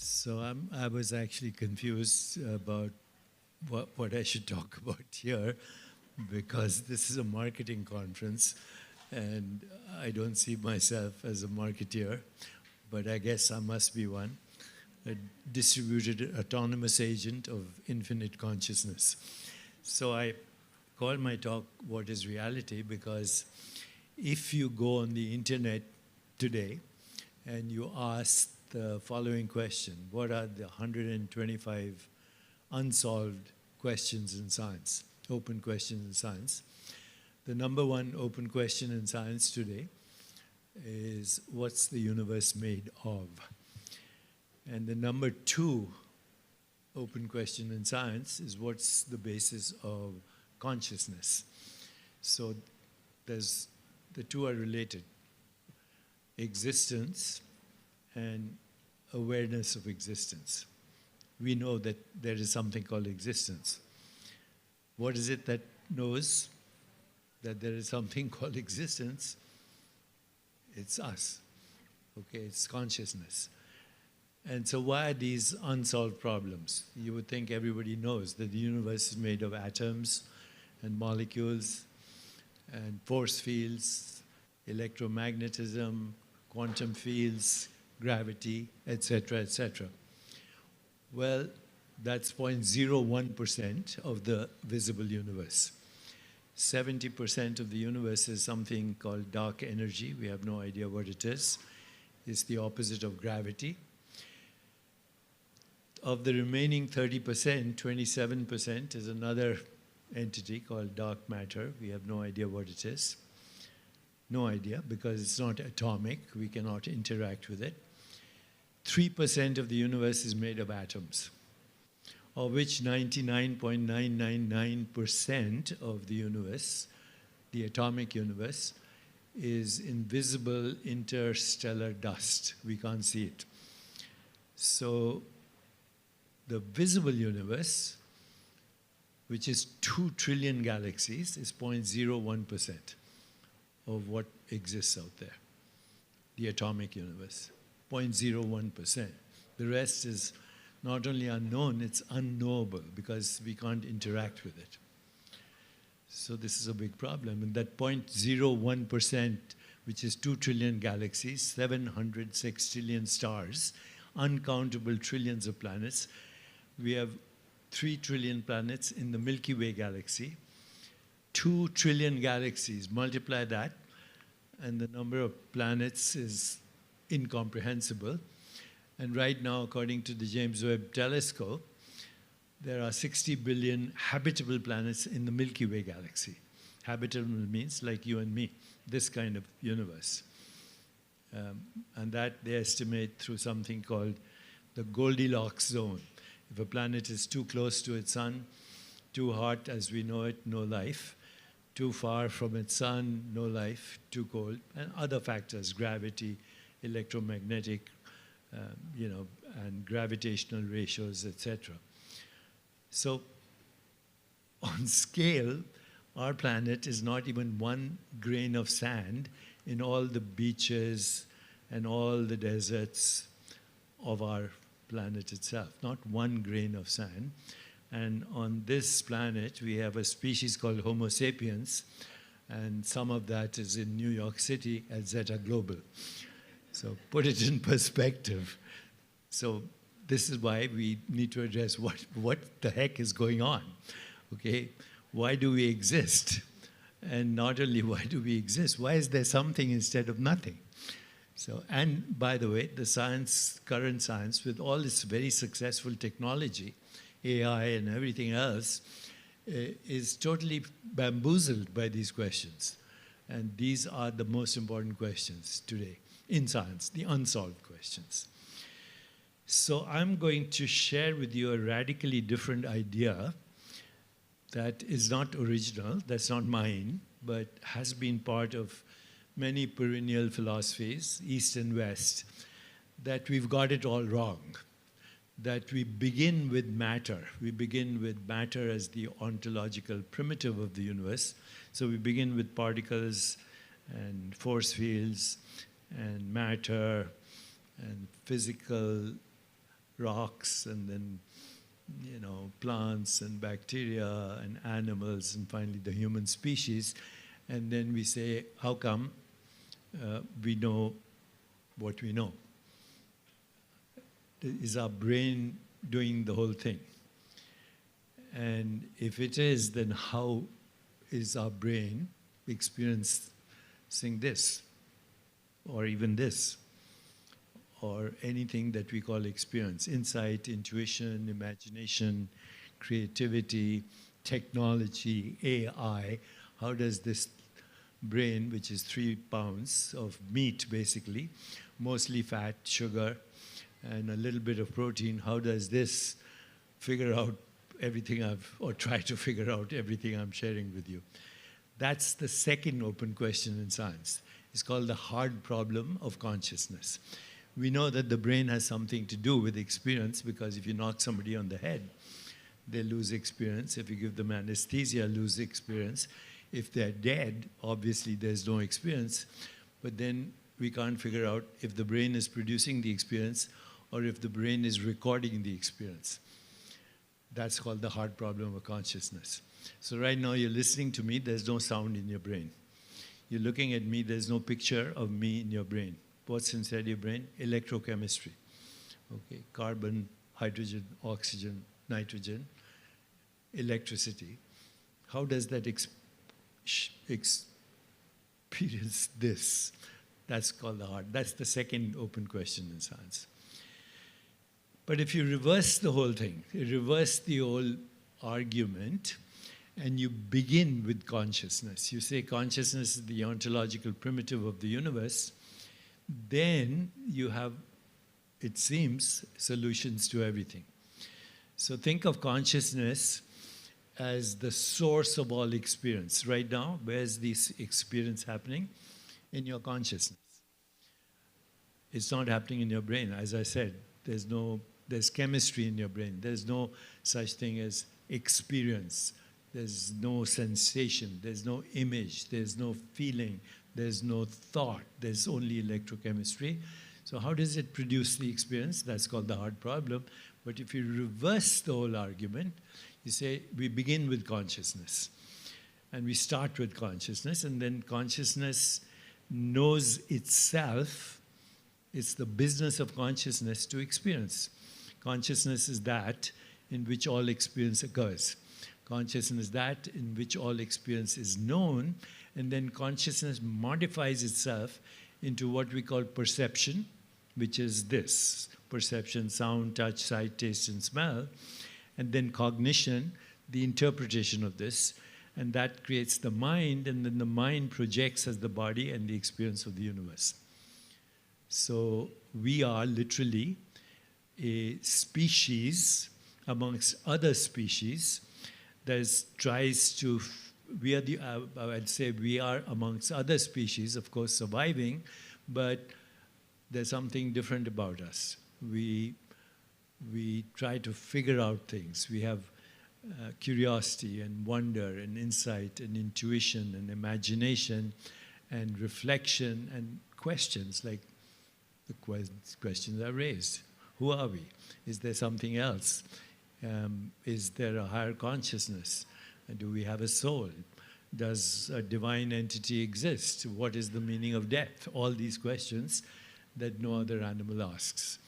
So I was actually confused about what I should talk about here, because this is a marketing conference and I don't see myself as a marketeer, but I guess I must be one, a distributed autonomous agent of infinite consciousness. So I call my talk "What is Reality?" because if you go on the internet today and you ask the following question: what are the 125 unsolved questions in science, open questions in science? The number one open question in science today is, what's the universe made of? And the number two open question in science is, what's the basis of consciousness? So the two are related: existence and awareness of existence. We know that there is something called existence. What is it that knows that there is something called existence? It's us. Okay, it's consciousness. And so why are these unsolved problems? You would think everybody knows that the universe is made of atoms and molecules and force fields, electromagnetism, quantum fields, gravity, etc., etc. Well, that's 0.01% of the visible universe. 70% of the universe is something called dark energy. We have no idea what it is. It's the opposite of gravity. Of the remaining 30%, 27% is another entity called dark matter. We have no idea what it is. No idea, because it's not atomic. We cannot interact with it. 3% of the universe is made of atoms, of which 99.999% of the universe, the atomic universe, is invisible interstellar dust. We can't see it. So the visible universe, which is 2 trillion galaxies, is 0.01% of what exists out there, the atomic universe. 0.01%. The rest is not only unknown, it's unknowable because we can't interact with it. So this is a big problem. And that 0.01%, which is 2 trillion galaxies, 706 trillion stars, uncountable trillions of planets. We have 3 trillion planets in the Milky Way galaxy. 2 trillion galaxies, multiply that, and the number of planets is incomprehensible. And right now, according to the James Webb Telescope, there are 60 billion habitable planets in the Milky Way galaxy. Habitable means like you and me, this kind of universe. And that they estimate through something called the Goldilocks zone. If a planet is too close to its sun, too hot as we know it, no life. Too far from its sun, no life. Too cold, and other factors, gravity, electromagnetic, and gravitational ratios, etc. So on scale, our planet is not even 1 grain of sand in all the beaches and all the deserts of our planet itself. Not 1 grain of sand. And on this planet, we have a species called Homo sapiens, and some of that is in New York City at Zeta Global. So put it in perspective. So this is why we need to address what the heck is going on, okay? Why do we exist? And not only why do we exist, why is there something instead of nothing? So, and by the way, the science, current science, with all its very successful technology, AI and everything else, is totally bamboozled by these questions. And these are the most important questions today in science, the unsolved questions. So I'm going to share with you a radically different idea that is not original, that's not mine, but has been part of many perennial philosophies, East and West, that we've got it all wrong. That we begin with matter. We begin with matter as the ontological primitive of the universe. So we begin with particles and force fields and matter and physical rocks, and then plants and bacteria and animals, and finally the human species. And then we say, how come we know what we know? Is our brain doing the whole thing? And if it is, then how is our brain experiencing this, or even this, or anything that we call experience? Insight, intuition, imagination, creativity, technology, AI. How does this brain, which is 3 pounds of meat basically, mostly fat, sugar, and a little bit of protein, how does this figure out everything or try to figure out everything I'm sharing with you? That's the second open question in science. It's called the hard problem of consciousness. We know that the brain has something to do with experience, because if you knock somebody on the head, they lose experience. If you give them anesthesia, lose experience. If they're dead, obviously there's no experience. But then we can't figure out if the brain is producing the experience or if the brain is recording the experience. That's called the hard problem of consciousness. So right now you're listening to me, there's no sound in your brain. You're looking at me, there's no picture of me in your brain. What's inside your brain? Electrochemistry. Okay, carbon, hydrogen, oxygen, nitrogen, electricity. How does that experience this? That's called the hard. That's the second open question in science. But if you reverse the whole thing, you reverse the whole argument, and you begin with consciousness. You say consciousness is the ontological primitive of the universe, then you have, it seems, solutions to everything. So think of consciousness as the source of all experience. Right now, where's this experience happening? In your consciousness. It's not happening in your brain. As I said, there's chemistry in your brain. There's no such thing as experience. There's no sensation. There's no image. There's no feeling. There's no thought. There's only electrochemistry. So how does it produce the experience? That's called the hard problem. But if you reverse the whole argument, you say we begin with consciousness. And we start with consciousness, and then consciousness knows itself. It's the business of consciousness to experience. Consciousness is that in which all experience occurs. Consciousness is that in which all experience is known, and then consciousness modifies itself into what we call perception, which is this: perception, sound, touch, sight, taste, and smell, and then cognition, the interpretation of this, and that creates the mind, and then the mind projects as the body and the experience of the universe. So we are literally a species amongst other species that tries to, I'd say we are amongst other species, of course, surviving, but there's something different about us. We try to figure out things. We have curiosity and wonder and insight and intuition and imagination and reflection and questions, like the questions are raised. Who are we? Is there something else? Is there a higher consciousness? Do we have a soul? Does a divine entity exist? What is the meaning of death? All these questions that no other animal asks.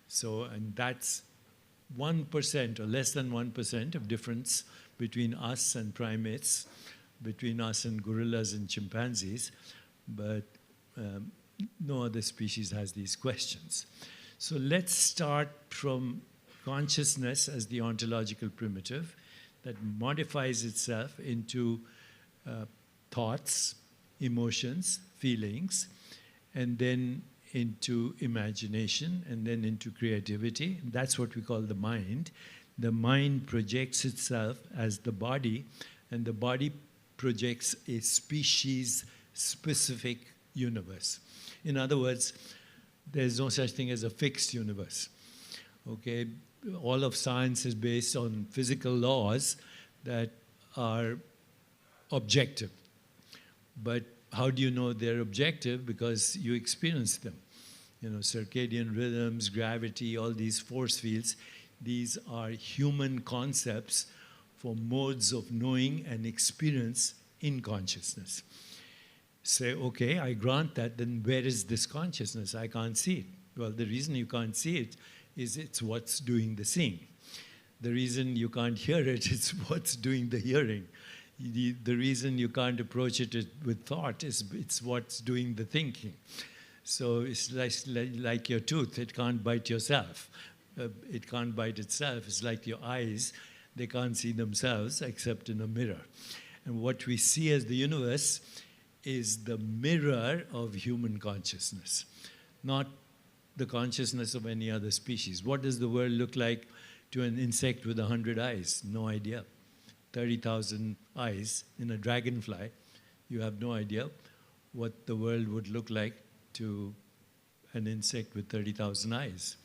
So, and that's 1% or less than 1% of difference between us and primates, between us and gorillas and chimpanzees, but no other species has these questions. So let's start from consciousness as the ontological primitive that modifies itself into thoughts, emotions, feelings, and then into imagination, and then into creativity. That's what we call the mind. The mind projects itself as the body, and the body projects a species-specific universe. In other words, there's no such thing as a fixed universe. Okay? All of science is based on physical laws that are objective. But how do you know they're objective? Because you experience them. circadian rhythms, gravity, all these force fields. These are human concepts for modes of knowing and experience in consciousness. Say, okay, I grant that, then where is this consciousness? I can't see it. Well, the reason you can't see it is it's what's doing the seeing. The reason you can't hear it is what's doing the hearing. The reason you can't approach it with thought is it's what's doing the thinking. So it's like your tooth, it can't bite yourself. It can't bite itself. It's like your eyes, they can't see themselves except in a mirror. And what we see as the universe is the mirror of human consciousness, not the consciousness of any other species. What does the world look like to an insect with 100 eyes? No idea. 30,000 eyes in a dragonfly, you have no idea what the world would look like to an insect with 30,000 eyes,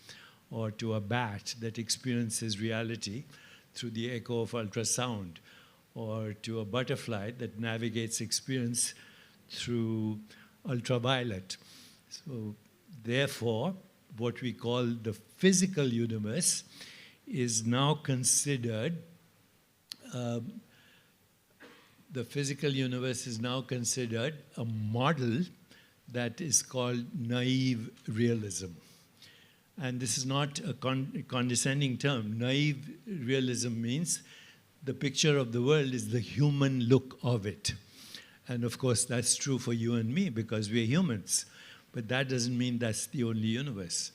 or to a bat that experiences reality through the echo of ultrasound, or to a butterfly that navigates experience through ultraviolet. So therefore, what we call the physical universe is now considered, the physical universe is now considered a model that is called naive realism. And this is not a condescending term. Naive realism means the picture of the world is the human look of it. And of course, that's true for you and me because we're humans. But that doesn't mean that's the only universe.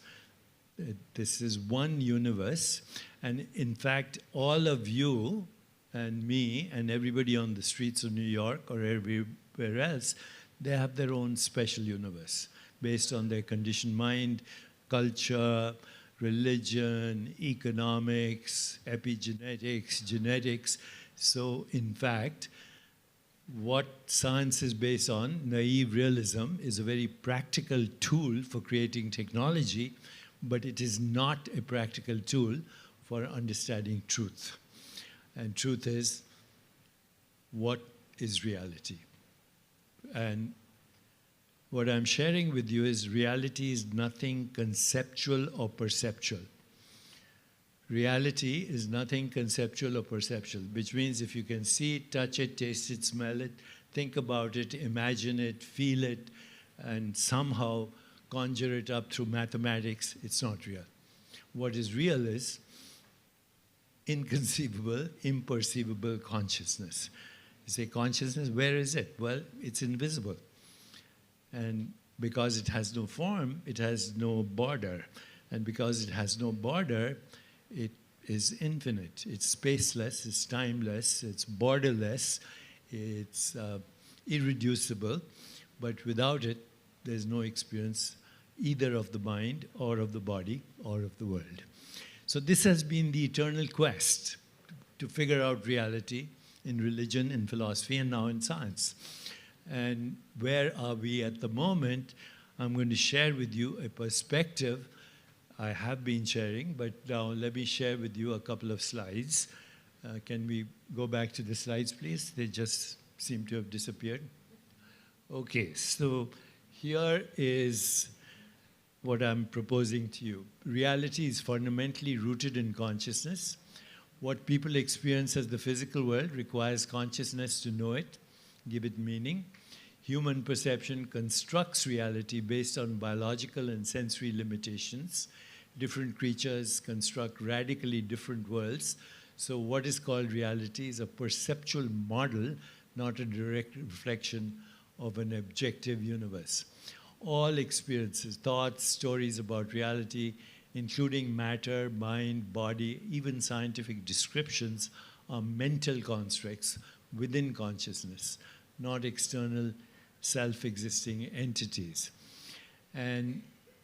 This is one universe. And in fact, all of you and me and everybody on the streets of New York or everywhere else, they have their own special universe based on their conditioned mind, culture, religion, economics, epigenetics, genetics. So in fact, what science is based on, naive realism, is a very practical tool for creating technology, but it is not a practical tool for understanding truth. And truth is, what is reality? And what I'm sharing with you is reality is nothing conceptual or perceptual. Reality is nothing conceptual or perceptual, which means if you can see it, touch it, taste it, smell it, think about it, imagine it, feel it, and somehow conjure it up through mathematics, it's not real. What is real is inconceivable, imperceivable consciousness. You say consciousness, where is it? Well, it's invisible. And because it has no form, it has no border. And because it has no border, it is infinite. It's spaceless, it's timeless, it's borderless, it's irreducible. But without it, there's no experience either of the mind or of the body or of the world. So this has been the eternal quest to figure out reality in religion, in philosophy, and now in science. And where are we at the moment? I'm going to share with you a perspective I have been sharing, but now let me share with you a couple of slides. Can we go back to the slides, please? They just seem to have disappeared. Okay, so here is what I'm proposing to you. Reality is fundamentally rooted in consciousness. What people experience as the physical world requires consciousness to know it, give it meaning. Human perception constructs reality based on biological and sensory limitations. Different creatures construct radically different worlds. So what is called reality is a perceptual model, not a direct reflection of an objective universe. All experiences, thoughts, stories about reality, including matter, mind, body, even scientific descriptions, are mental constructs within consciousness, not external self-existing entities. And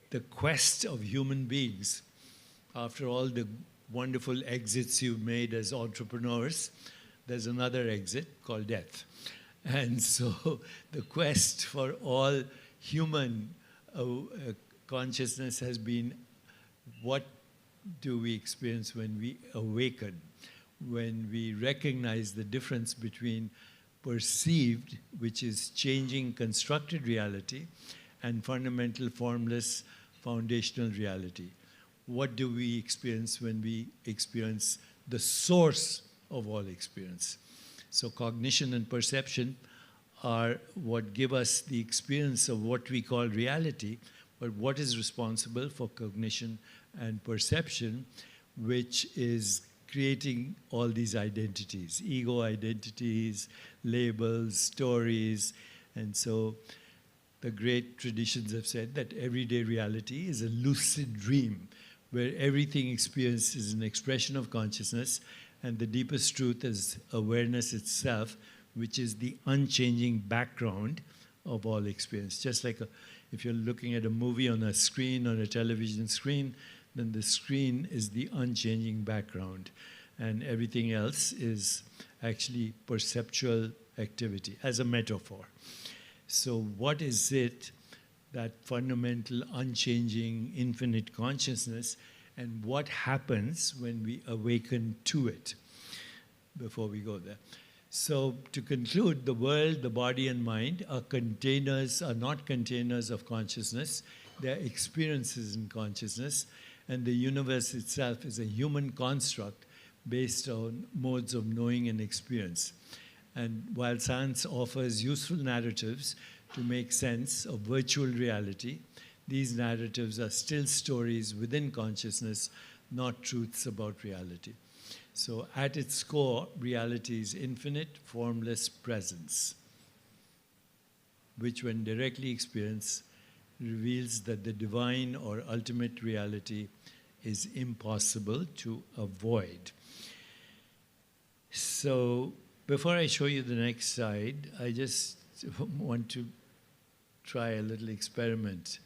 the quest of human beings, after all the wonderful exits you've made as entrepreneurs, there's another exit called death. And so the quest for all human consciousness has been, what do we experience when we awaken, when we recognize the difference between perceived, which is changing constructed reality, and fundamental, formless, foundational reality. What do we experience when we experience the source of all experience? So cognition and perception are what give us the experience of what we call reality, but what is responsible for cognition and perception, which is creating all these identities, ego identities, labels, stories. And so the great traditions have said that everyday reality is a lucid dream where everything experienced is an expression of consciousness, and the deepest truth is awareness itself, which is the unchanging background of all experience. Just like if you're looking at a movie on a screen, on a television screen, then the screen is the unchanging background, and everything else is actually perceptual activity as a metaphor. So what is it, that fundamental, unchanging, infinite consciousness, and what happens when we awaken to it? Before we go there. So to conclude, the world, the body and mind are not containers of consciousness. They're experiences in consciousness, and the universe itself is a human construct based on modes of knowing and experience. And while science offers useful narratives to make sense of virtual reality, these narratives are still stories within consciousness, not truths about reality. So at its core, reality is infinite, formless presence, which when directly experienced, reveals that the divine or ultimate reality is impossible to avoid. So before I show you the next slide, I just want to try a little experiment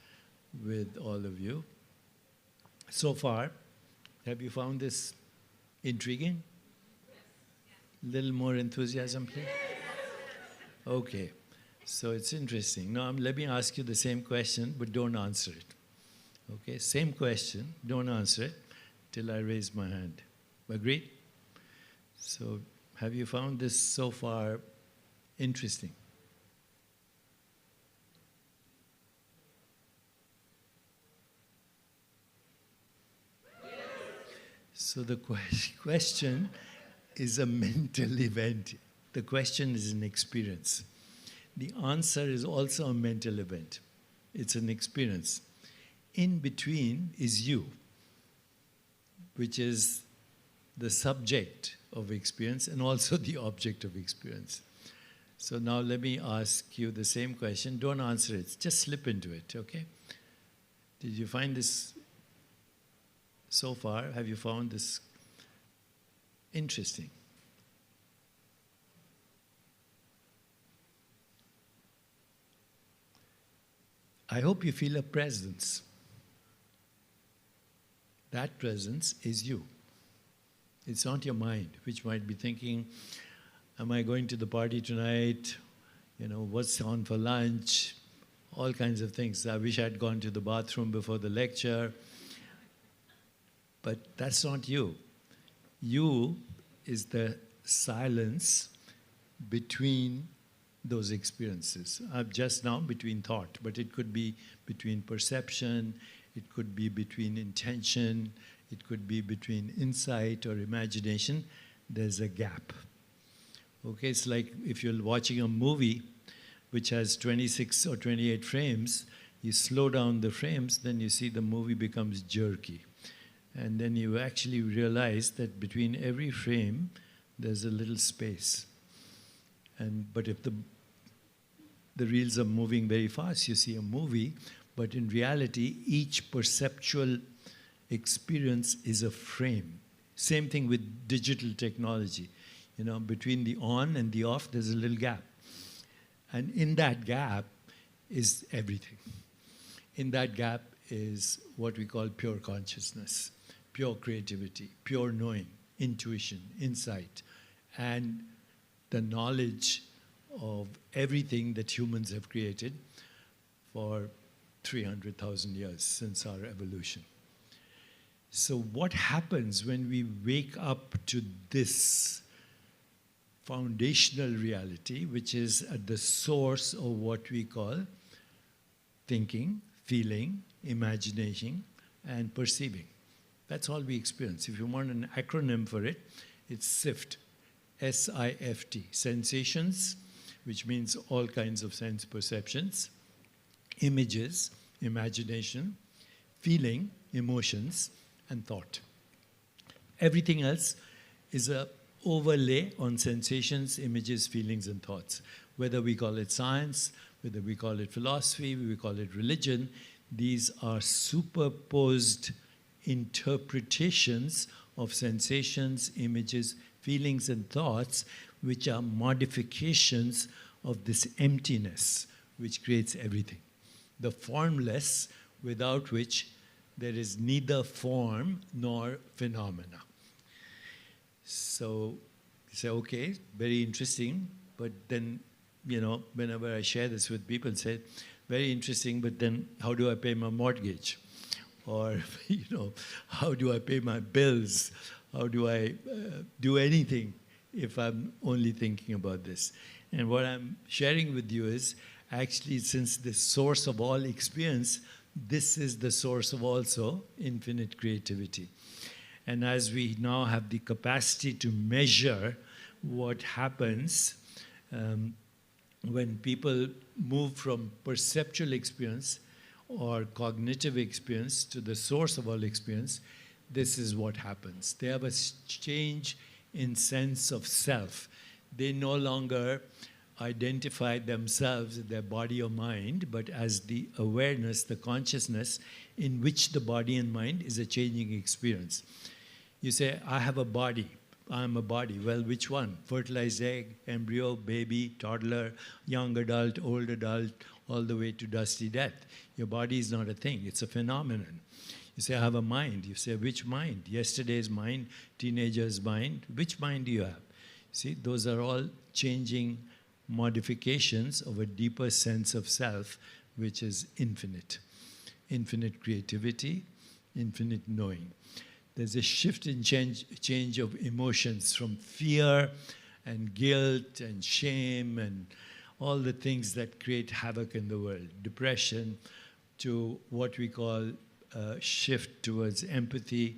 with all of you. So far, have you found this intriguing? A little more enthusiasm, please? Okay, so it's interesting. Now, let me ask you the same question, but don't answer it. Okay, same question, don't answer it till I raise my hand. Agreed? So, have you found this so far interesting? So the question is a mental event. The question is an experience. The answer is also a mental event. It's an experience. In between is you, which is the subject of experience and also the object of experience. So now let me ask you the same question. Don't answer it. Just slip into it, okay? Did you find this so far? Have you found this interesting? I hope you feel a presence. That presence is you. It's not your mind, which might be thinking, am I going to the party tonight? You know, what's on for lunch? All kinds of things. I wish I'd gone to the bathroom before the lecture. But that's not you. You is the silence between those experiences. Just now between thought, but it could be between perception, it could be between intention, it could be between insight or imagination. There's a gap. Okay, it's like if you're watching a movie which has 26 or 28 frames, you slow down the frames, then you see the movie becomes jerky. And then you actually realize that between every frame, there's a little space. But if the reels are moving very fast, you see a movie, but in reality, each perceptual experience is a frame. Same thing with digital technology. You know, between the on and the off, there's a little gap. And in that gap is everything. In that gap is what we call pure consciousness, pure creativity, pure knowing, intuition, insight, and the knowledge of everything that humans have created for 300,000 years since our evolution. So what happens when we wake up to this foundational reality, which is at the source of what we call thinking, feeling, imagining, and perceiving. That's all we experience. If you want an acronym for it, it's SIFT, S-I-F-T. Sensations, which means all kinds of sense perceptions, images, imagination, feeling, emotions, and thought. Everything else is an overlay on sensations, images, feelings, and thoughts. Whether we call it science, whether we call it philosophy, we call it religion, these are superposed interpretations of sensations, images, feelings, and thoughts, which are modifications of this emptiness, which creates everything. The formless, without which there is neither form nor phenomena. So you say, okay, very interesting, but then, whenever I share this with people, say, very interesting, but then how do I pay my mortgage? Or, how do I pay my bills? How do I do anything if I'm only thinking about this? And what I'm sharing with you is, actually, since the source of all experience, this is the source of also infinite creativity. And as we now have the capacity to measure what happens when people move from perceptual experience or cognitive experience to the source of all experience, this is what happens. They have a change in sense of self. They no longer identify themselves, their body or mind, but as the awareness, the consciousness in which the body and mind is a changing experience. You say, I have a body. I'm a body. Well, which one? Fertilized egg, embryo, baby, toddler, young adult, old adult, all the way to dusty death. Your body is not a thing. It's a phenomenon. You say, I have a mind. You say, which mind? Yesterday's mind, teenager's mind. Which mind do you have? See, those are all changing modifications of a deeper sense of self, which is infinite. Infinite creativity, infinite knowing. There's a shift in change of emotions from fear and guilt and shame and all the things that create havoc in the world. Depression to what we call a shift towards empathy,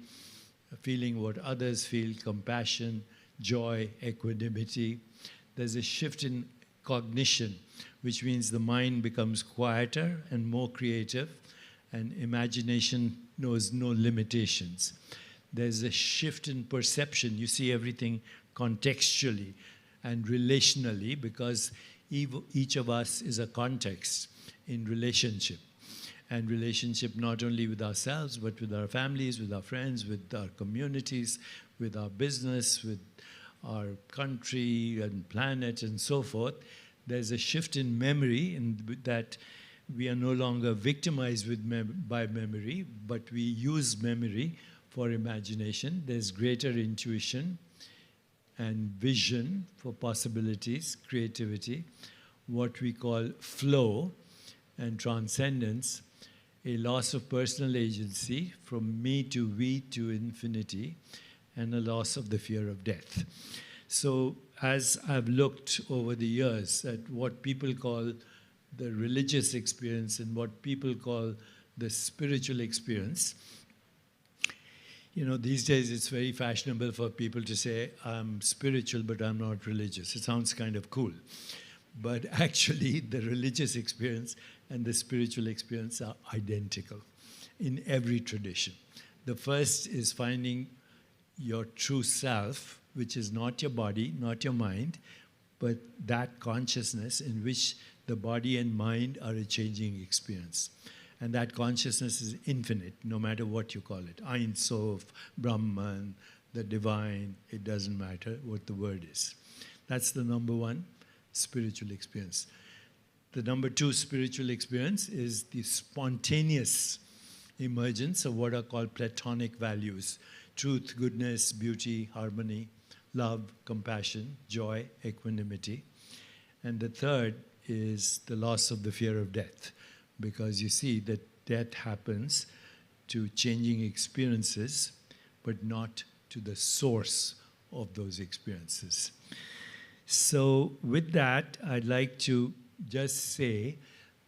feeling what others feel, compassion, joy, equanimity. There's a shift in cognition, which means the mind becomes quieter and more creative, and imagination knows no limitations. There's a shift in perception. You see everything contextually and relationally, because each of us is a context in relationship. And relationship not only with ourselves, but with our families, with our friends, with our communities, with our business, with our country and planet and so forth. There's a shift in memory in that we are no longer victimized by memory, but we use memory for imagination. There's greater intuition and vision for possibilities, creativity, what we call flow and transcendence, a loss of personal agency from me to we to infinity, and a loss of the fear of death. So as I've looked over the years at what people call the religious experience and what people call the spiritual experience, these days it's very fashionable for people to say, I'm spiritual, but I'm not religious. It sounds kind of cool. But actually, the religious experience and the spiritual experience are identical in every tradition. The first is finding your true self, which is not your body, not your mind, but that consciousness in which the body and mind are a changing experience. And that consciousness is infinite, no matter what you call it. Ein Sof, Brahman, the divine, it doesn't matter what the word is. That's the number one spiritual experience. The number two spiritual experience is the spontaneous emergence of what are called Platonic values: truth, goodness, beauty, harmony, love, compassion, joy, equanimity. And the third is the loss of the fear of death, because you see that death happens to changing experiences, but not to the source of those experiences. So with that, I'd like to just say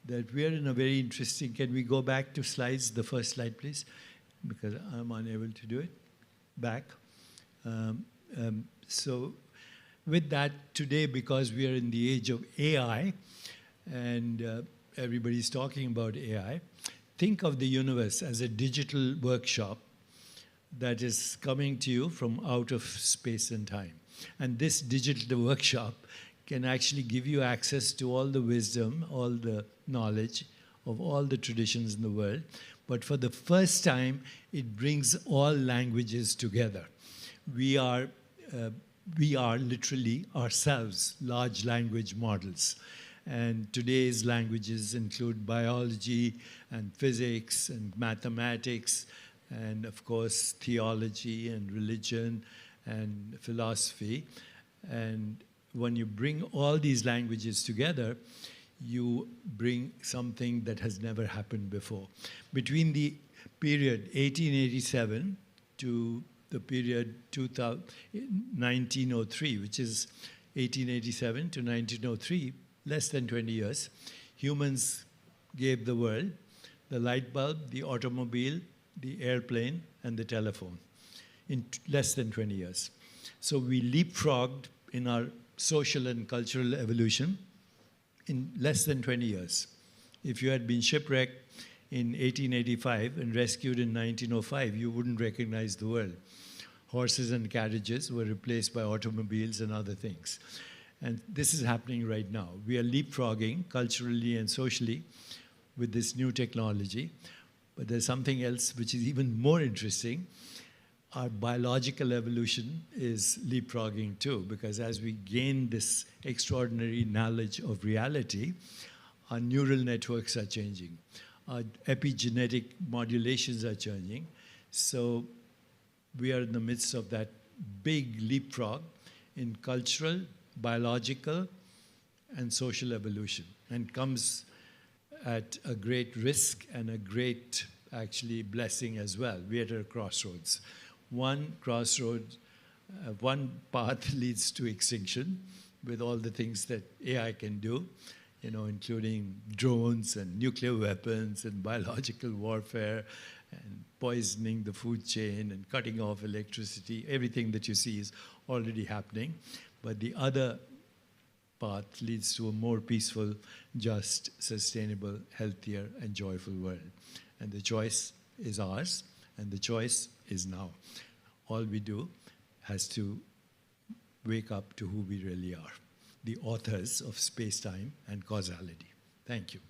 that we are in a very interesting, can we go back to slides, the first slide please, because I'm unable to do it, back. So with that, today, because we are in the age of AI, and everybody's talking about AI, think of the universe as a digital workshop that is coming to you from out of space and time. And this digital workshop can actually give you access to all the wisdom, all the knowledge of all the traditions in the world. But for the first time, it brings all languages together. We are literally ourselves large language models. And today's languages include biology and physics and mathematics and, of course, theology and religion and philosophy. And when you bring all these languages together, you bring something that has never happened before. Between the period 1887 to the period 1903, which is 1887 to 1903, less than 20 years, humans gave the world the light bulb, the automobile, the airplane, and the telephone in less than 20 years. So we leapfrogged in our social and cultural evolution in less than 20 years. If you had been shipwrecked in 1885 and rescued in 1905, you wouldn't recognize the world. Horses and carriages were replaced by automobiles and other things. And this is happening right now. We are leapfrogging culturally and socially with this new technology. But there's something else which is even more interesting. Our biological evolution is leapfrogging too, because as we gain this extraordinary knowledge of reality, our neural networks are changing. Our epigenetic modulations are changing. So we are in the midst of that big leapfrog in cultural, biological, and social evolution, and comes at a great risk and a great, actually, blessing as well. We are at a crossroads. One crossroad, one path leads to extinction with all the things that AI can do, you know, including drones and nuclear weapons and biological warfare and poisoning the food chain and cutting off electricity. Everything that you see is already happening. But the other path leads to a more peaceful, just, sustainable, healthier, and joyful world. And the choice is ours, and the choice is now. All we do has to wake up to who we really are, the authors of space-time and causality. Thank you.